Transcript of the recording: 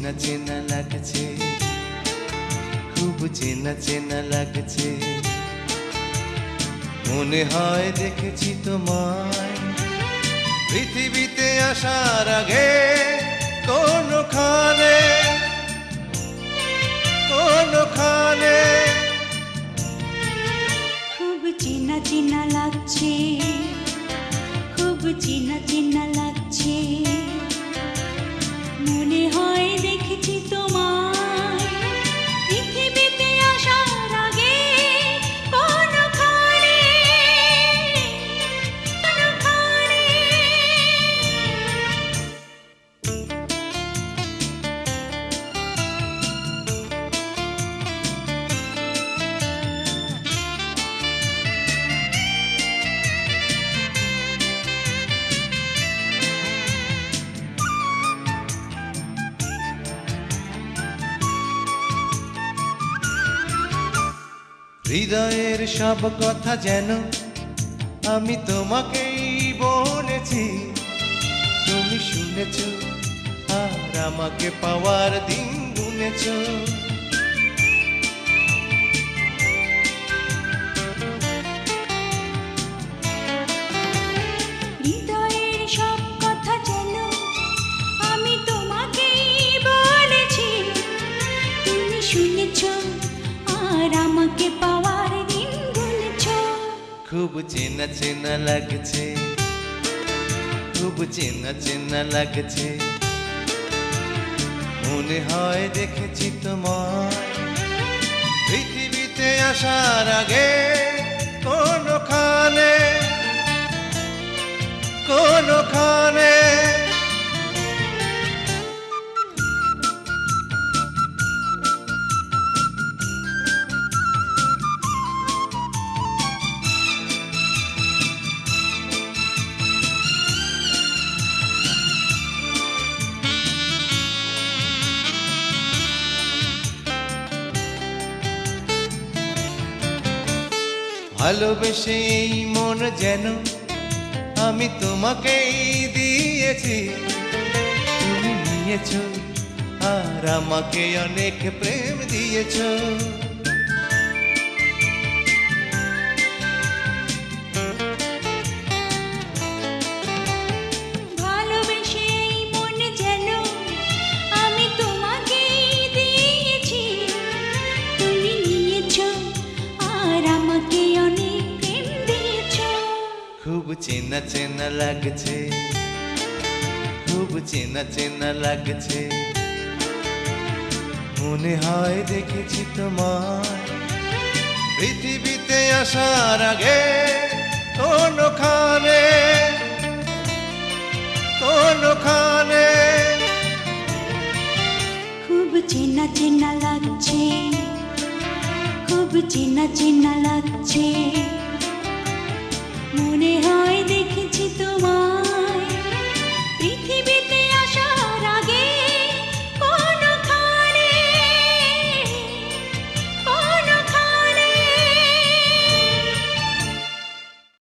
চেনা চেনা লাগছে, খুব চেনা চেনা লাগছে। মনে হয় দেখেছি তোমায় পৃথিবীতে আসার আগে কোনখানে কোনখানে। খুব চেনা চেনা লাগছে, খুব চেনা চেনা লাগছে। মনে হয় দেখেছি তোমায় পৃথিবীতে আসার আগে কোনখানে কোনখানে। হৃদয়ের সব কথা যেন আমি তোমাকেই বলেছি, তুমি শুনেছ আর আমাকে পাওয়ার দিন গুনেছ। হৃদয়ের সব কথা যেন আমি তোমাকেই বলেছি, তুমি শুনেছ আর আমাকে পাওয়ার দিন গুনেছ। খুব চেনা চেনা লাগছে, খুব চেনা চেনা লাগছে। মনে হয় দেখেছি তোমায় পৃথিবীতে আসার আগে কোনখানে কোনখানে। ভালোবেসে এই মন যেন আমি তোমাকেই দিয়েছি, তুমি নিয়েছ আর আমাকে অনেক প্রেম দিয়েছ। ভালোবেসে এই মন যেন আমি তোমাকেই দিয়েছি, তুমি নিয়েছ আর আমাকে অনেক প্রেম দিয়েছ। খুব চেনা চেনা লাগছে, খুব চেনা চেনা লাগছে। মনে হয় দেখেছি তোমায় পৃথিবীতে আসার আগে কোনখানে কোনখানে। খুব চেনা চেনা লাগছে, খুব চেনা চেনা লাগছে।